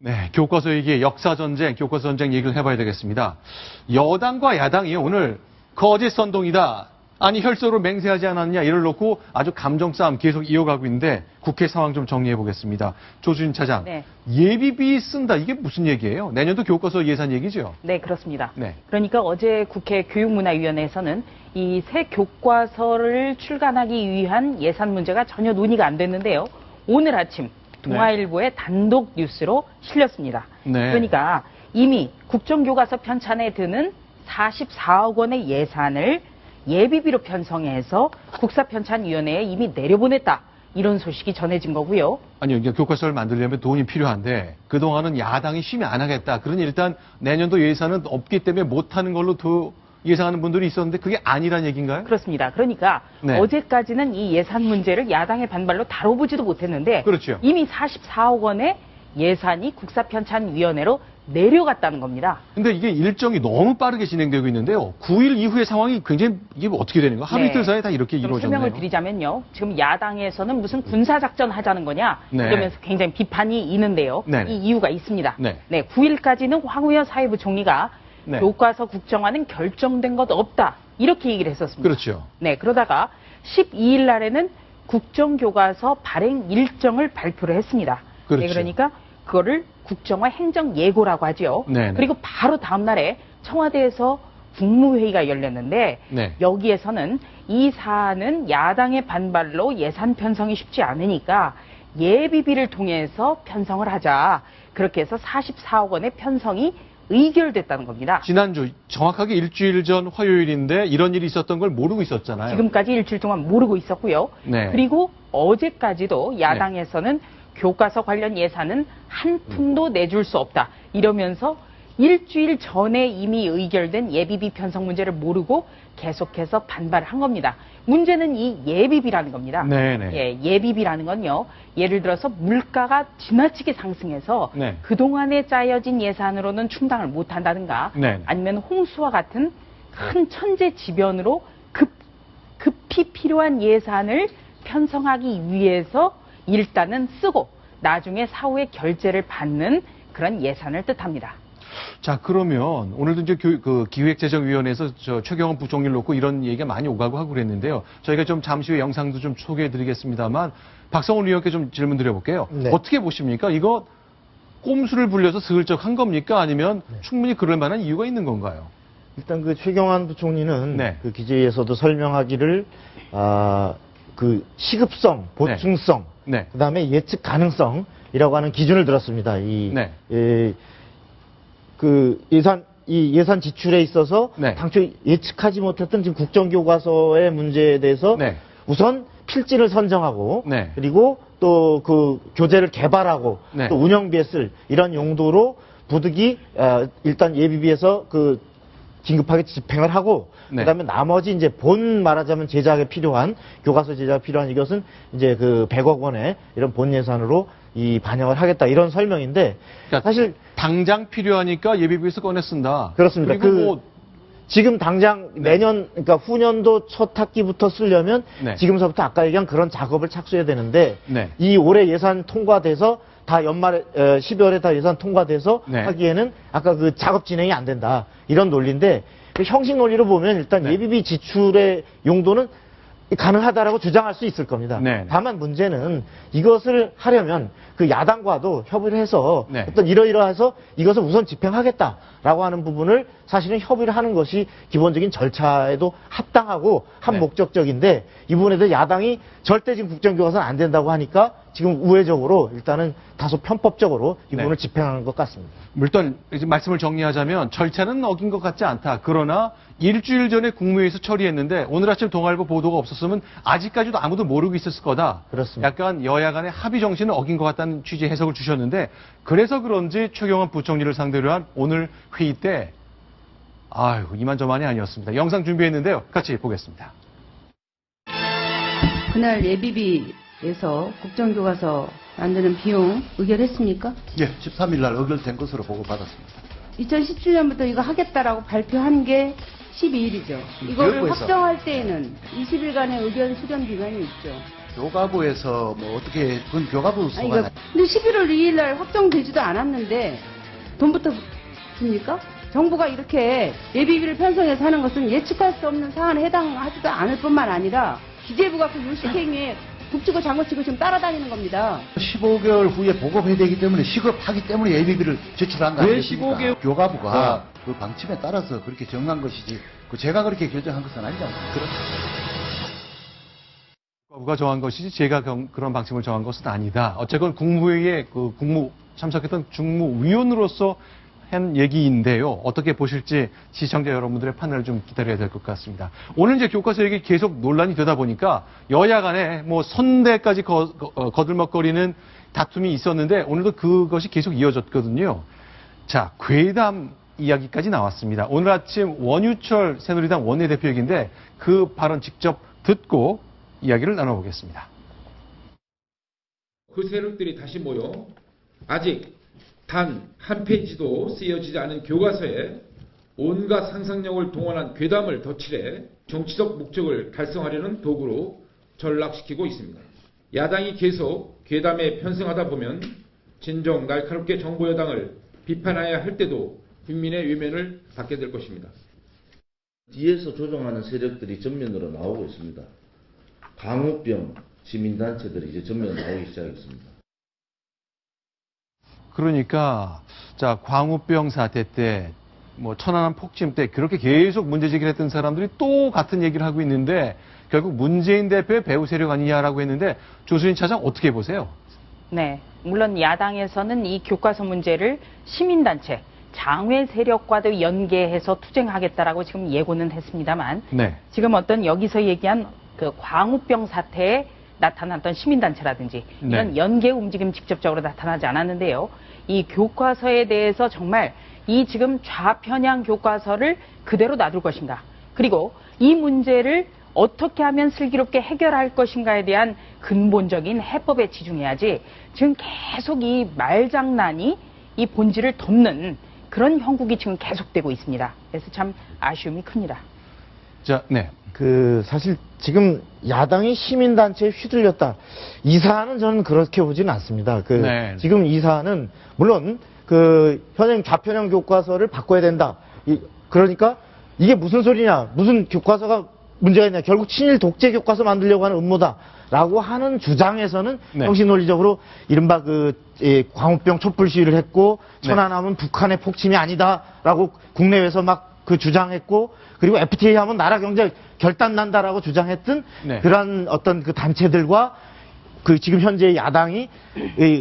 네, 교과서 얘기, 역사전쟁, 교과서전쟁 얘기를 해봐야 되겠습니다. 여당과 야당이 오늘 거짓 선동이다. 아니 혈서로 맹세하지 않았냐 이를 놓고 아주 감정 싸움 계속 이어가고 있는데 국회 상황 좀 정리해 보겠습니다. 조수진 차장, 네. 예비비 쓴다 이게 무슨 얘기예요? 내년도 교과서 예산 얘기죠? 네, 그렇습니다. 네. 그러니까 어제 국회 교육문화위원회에서는 이 새 교과서를 출간하기 위한 예산 문제가 전혀 논의가 안 됐는데요. 오늘 아침 동아일보의 단독 뉴스로 실렸습니다. 네. 그러니까 이미 국정교과서 편찬에 드는 44억 원의 예산을 예비비로 편성해서 국사편찬위원회에 이미 내려보냈다. 이런 소식이 전해진 거고요. 아니요, 그러니까 교과서를 만들려면 돈이 필요한데 그동안은 야당이 심히 안 하겠다. 그러니 일단 내년도 예산은 없기 때문에 못하는 걸로 예상하는 분들이 있었는데 그게 아니란 얘기인가요? 그렇습니다. 그러니까 네. 어제까지는 이 예산 문제를 야당의 반발로 다뤄보지도 못했는데 그렇죠. 이미 44억 원의 예산이 국사편찬위원회로 내려갔다는 겁니다. 근데 이게 일정이 너무 빠르게 진행되고 있는데요. 9일 이후의 상황이 굉장히 이게 어떻게 되는 거야? 하루 네. 이틀 사이에 다 이렇게 좀 이루어졌네요. 설명을 드리자면요. 지금 야당에서는 무슨 군사작전 하자는 거냐 네. 이러면서 굉장히 비판이 있는데요. 네네. 이 이유가 있습니다. 네. 9일까지는 황우여 사회부 총리가 네. 교과서 국정화는 결정된 것 없다. 이렇게 얘기를 했었습니다. 그렇죠. 네, 그러다가 12일 날에는 국정교과서 발행 일정을 발표를 했습니다. 그렇죠. 네, 그러니까 그거를 국정화 행정 예고라고 하죠. 네네. 그리고 바로 다음 날에 청와대에서 국무회의가 열렸는데 네. 여기에서는 이 사안은 야당의 반발로 예산 편성이 쉽지 않으니까 예비비를 통해서 편성을 하자. 그렇게 해서 44억 원의 편성이 의결됐다는 겁니다. 지난주 정확하게 일주일 전 화요일인데 이런 일이 있었던 걸 모르고 있었잖아요. 지금까지 일주일 동안 모르고 있었고요. 네. 그리고 어제까지도 야당에서는 교과서 관련 예산은 한 푼도 내줄 수 없다. 이러면서 일주일 전에 이미 의결된 예비비 편성 문제를 모르고 계속해서 반발을 한 겁니다. 문제는 이 예비비라는 겁니다. 네네. 예, 예비비라는 건요. 예를 들어서 물가가 지나치게 상승해서 네. 그동안에 짜여진 예산으로는 충당을 못한다든가 네네. 아니면 홍수와 같은 큰 천재지변으로 급히 필요한 예산을 편성하기 위해서 일단은 쓰고 나중에 사후에 결제를 받는 그런 예산을 뜻합니다. 자, 그러면 오늘도 이제 기획재정위원회에서 최경환 부총리를 놓고 이런 얘기가 많이 오가고 하고 그랬는데요. 저희가 좀 잠시 후에 영상도 좀 소개해 드리겠습니다만 박성훈 의원께 좀 질문 드려볼게요. 네. 어떻게 보십니까? 이거 꼼수를 부려서 슬쩍 한 겁니까? 아니면 충분히 그럴 만한 이유가 있는 건가요? 일단 그 최경환 부총리는 네. 그 기재에서도 설명하기를 그 시급성, 보충성, 네. 그다음에 예측 가능성이라고 하는 기준을 들었습니다. 네. 이 예산 지출에 있어서 네. 당초 예측하지 못했던 지금 국정교과서의 문제에 대해서 네. 우선 필진을 선정하고 네. 그리고 또 그 교재를 개발하고 네. 또 운영비에 쓸 이런 용도로 부득이 일단 예비비에서 그 긴급하게 집행을 하고 네. 그다음에 나머지 이제 본 말하자면 제작에 필요한 교과서 제작에 필요한 이것은 이제 그 100억 원의 이런 본 예산으로 이 반영을 하겠다 이런 설명인데 그러니까 사실 당장 필요하니까 예비비에서 꺼내 쓴다. 그렇습니다. 그리고 지금 당장 내년 그러니까 후년도 첫 학기부터 쓰려면 네. 지금서부터 아까 얘기한 그런 작업을 착수해야 되는데 네. 이 올해 예산 통과돼서 다 연말에 12월에 다 예산 통과돼서 네. 하기에는 아까 그 작업 진행이 안 된다 이런 논리인데 그 형식 논리로 보면 일단 네. 예비비 지출의 용도는 가능하다라고 주장할 수 있을 겁니다. 네. 다만 문제는 이것을 하려면 그 야당과도 협의를 해서 네. 어떤 이러이러해서 이것을 우선 집행하겠다라고 하는 부분을 사실은 협의를 하는 것이 기본적인 절차에도 합당하고 네. 목적적인데 이 부분에 대해 야당이 절대 지금 국정교과서는 안 된다고 하니까 지금 우회적으로 일단은 다소 편법적으로 이 부분을 네. 집행하는 것 같습니다. 일단 이제 말씀을 정리하자면 절차는 어긴 것 같지 않다. 그러나 일주일 전에 국무회의에서 처리했는데 오늘 아침 동아일보 보도가 없었으면 아직까지도 아무도 모르고 있었을 거다. 그렇습니다. 약간 여야 간의 합의 정신을 어긴 것 같다는 취지의 해석을 주셨는데 그래서 그런지 최경환 부총리를 상대로 한 오늘 회의 때 아유 이만저만이 아니었습니다. 영상 준비했는데요. 같이 보겠습니다. 그날 예비비에서 국정교과서 만드는 비용 의결했습니까? 예, 13일 날 의결된 것으로 보고받았습니다. 2017년부터 이거 하겠다라고 발표한 게 12일이죠. 이거를 교육부에서. 확정할 때에는 20일간의 의견 수렴 기간이 있죠. 교가부에서 뭐 어떻게 그건 교가부 아니, 소관 이거, 근데 11월 2일 날 확정되지도 않았는데 돈부터 줍니까? 정부가 이렇게 예비비를 편성해서 하는 것은 예측할 수 없는 사안에 해당하지도 않을 뿐만 아니라 기재부가 그 요식행위에 북치고 장구치고 지금 따라다니는 겁니다. 15개월 후에 보급해야 되기 때문에 시급하기 때문에 예비비를 제출한 거 왜 아니겠습니까? 15개월? 교가부가 그 방침에 따라서 그렇게 정한 것이지 그 제가 그렇게 결정한 것은 아니지 않습니까? 국가부가 정한 것이지 제가 그런 방침을 정한 것은 아니다. 어쨌건 국무회의에 그 참석했던 중무위원으로서 한 얘기인데요. 어떻게 보실지 시청자 여러분들의 판단을 좀 기다려야 될 것 같습니다. 오늘 이제 교과서 얘기 계속 논란이 되다 보니까 여야 간에 뭐 선대까지 거들먹거리는 다툼이 있었는데 오늘도 그것이 계속 이어졌거든요. 자, 괴담 이야기까지 나왔습니다. 오늘 아침 원유철 새누리당 원내대표 얘기인데 그 발언 직접 듣고 이야기를 나눠보겠습니다. 그 세력들이 다시 모여 아직 단 한 페이지도 쓰여지지 않은 교과서에 온갖 상상력을 동원한 괴담을 덧칠해 정치적 목적을 달성하려는 도구로 전락시키고 있습니다. 야당이 계속 괴담에 편승하다 보면 진정 날카롭게 정부 여당을 비판해야 할 때도 국민의 외면을 받게 될 것입니다. 뒤에서 조종하는 세력들이 전면으로 나오고 있습니다. 광우병 시민단체들이 이제 전면으로 나오기 시작했습니다. 그러니까 자 광우병 사태 때 뭐 천안함 폭침 때 그렇게 계속 문제 제기를 했던 사람들이 또 같은 얘기를 하고 있는데 결국 문재인 대표의 배후 세력 아니냐라고 했는데 조수진 차장 어떻게 보세요? 네, 물론 야당에서는 이 교과서 문제를 시민단체, 장외 세력과도 연계해서 투쟁하겠다라고 지금 예고는 했습니다만 네. 지금 어떤 여기서 얘기한 그 광우병 사태에 나타났던 시민단체라든지 이런 네. 연계 움직임 직접적으로 나타나지 않았는데요. 이 교과서에 대해서 정말 이 지금 좌편향 교과서를 그대로 놔둘 것인가. 그리고 이 문제를 어떻게 하면 슬기롭게 해결할 것인가에 대한 근본적인 해법에 집중해야지 지금 계속 이 말장난이 이 본질을 덮는 그런 형국이 지금 계속되고 있습니다. 그래서 참 아쉬움이 큽니다. 자, 네. 사실 지금 야당이 시민단체에 휘둘렸다. 이 사안은 저는 그렇게 보지는 않습니다. 네. 지금 이 사안은, 물론, 현행 좌편향 교과서를 바꿔야 된다. 그러니까, 이게 무슨 소리냐. 무슨 교과서가 문제가 있냐. 결국 친일 독재 교과서 만들려고 하는 음모다. 라고 하는 주장에서는 네. 형식 논리적으로 이른바 광우병 촛불 시위를 했고, 네. 천안함은 북한의 폭침이 아니다. 라고 국내에서 막 주장했고, 그리고 FTA 하면 나라 경제 결단 난다라고 주장했던 네. 그런 어떤 그 단체들과 지금 현재 야당이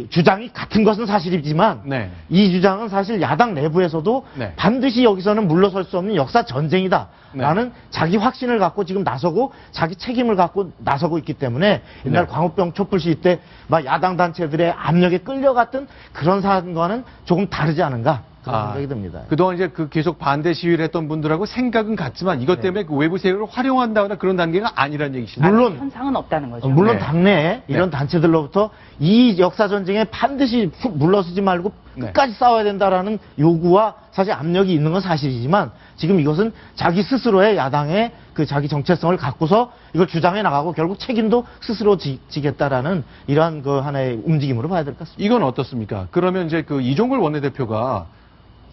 주장이 같은 것은 사실이지만 네. 이 주장은 사실 야당 내부에서도 네. 반드시 여기서는 물러설 수 없는 역사 전쟁이다라는 네. 자기 확신을 갖고 지금 나서고 자기 책임을 갖고 나서고 있기 때문에 옛날 네. 광우병 촛불 시위 때 막 야당 단체들의 압력에 끌려갔던 그런 사안과는 조금 다르지 않은가 그런 생각이 듭니다. 그동안 이제 계속 반대 시위를 했던 분들하고 생각은 같지만 이것 때문에 그 외부 세력을 활용한다거나 그런 단계가 아니라는 얘기십니다. 물론 현상은 없다는 거죠. 물론 네. 당내에 이런 네. 단체들로부터 이 역사 전쟁에 반드시 물러서지 말고 네. 끝까지 싸워야 된다라는 요구와 사실 압력이 있는 건 사실이지만 지금 이것은 자기 스스로의 야당의 자기 정체성을 갖고서 이걸 주장해 나가고 결국 책임도 스스로 지겠다라는 이러한 하나의 움직임으로 봐야 될 것 같습니다. 이건 어떻습니까? 그러면 이제 이종걸 원내대표가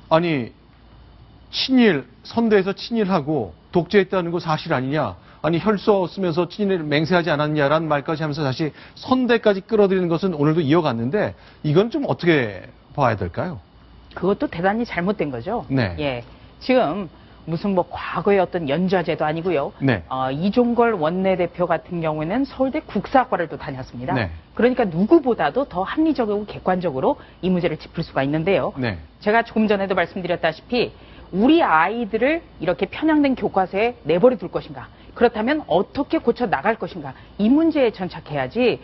아니 친일 선대에서 친일하고 독재했다는 거 사실 아니냐? 아니 혈서 쓰면서 친일 맹세하지 않았냐라는 말까지 하면서 다시 선대까지 끌어들이는 것은 오늘도 이어갔는데 이건 좀 어떻게 봐야 될까요? 그것도 대단히 잘못된 거죠. 네. 예. 지금 무슨 과거의 어떤 연좌제도 아니고요. 네. 이종걸 원내대표 같은 경우에는 서울대 국사학과를 또 다녔습니다. 네. 그러니까 누구보다도 더 합리적이고 객관적으로 이 문제를 짚을 수가 있는데요. 네. 제가 조금 전에도 말씀드렸다시피 우리 아이들을 이렇게 편향된 교과서에 내버려 둘 것인가. 그렇다면 어떻게 고쳐 나갈 것인가. 이 문제에 전착해야지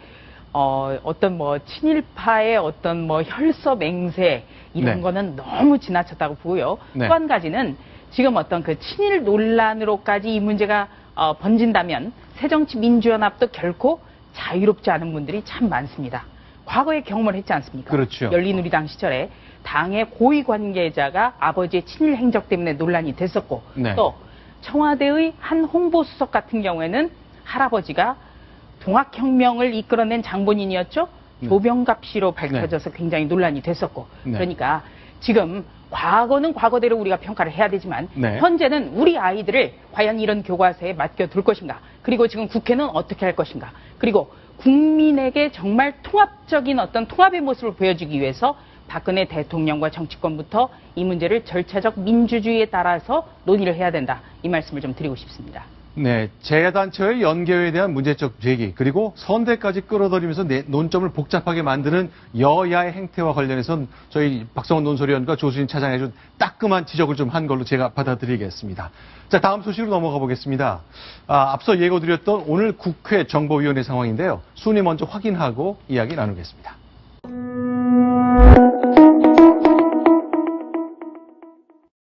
어떤 친일파의 어떤 혈서 맹세 이런 네. 거는 너무 지나쳤다고 보고요. 네. 또 한 가지는 지금 어떤 친일 논란으로까지 이 문제가 번진다면 새정치민주연합도 결코 자유롭지 않은 분들이 참 많습니다. 과거에 경험을 했지 않습니까? 그렇죠. 열린우리당 시절에 당의 고위 관계자가 아버지의 친일 행적 때문에 논란이 됐었고 네. 또 청와대의 한 홍보수석 같은 경우에는 할아버지가 동학혁명을 이끌어낸 장본인이었죠. 네. 조병갑 씨로 밝혀져서 굉장히 논란이 됐었고. 네. 그러니까 지금 과거는 과거대로 우리가 평가를 해야 되지만 네. 현재는 우리 아이들을 과연 이런 교과서에 맡겨둘 것인가. 그리고 지금 국회는 어떻게 할 것인가. 그리고 국민에게 정말 통합적인 어떤 통합의 모습을 보여주기 위해서 박근혜 대통령과 정치권부터 이 문제를 절차적 민주주의에 따라서 논의를 해야 된다. 이 말씀을 좀 드리고 싶습니다. 네, 재단체의 연계에 대한 문제적 제기 그리고 선대까지 끌어들이면서 논점을 복잡하게 만드는 여야의 행태와 관련해서는 저희 박성원 논설위원과 조수진 차장이 좀 따끔한 지적을 좀 한 걸로 제가 받아들이겠습니다. 자, 다음 소식으로 넘어가 보겠습니다. 앞서 예고드렸던 오늘 국회 정보위원회 상황인데요. 순위 먼저 확인하고 이야기 나누겠습니다.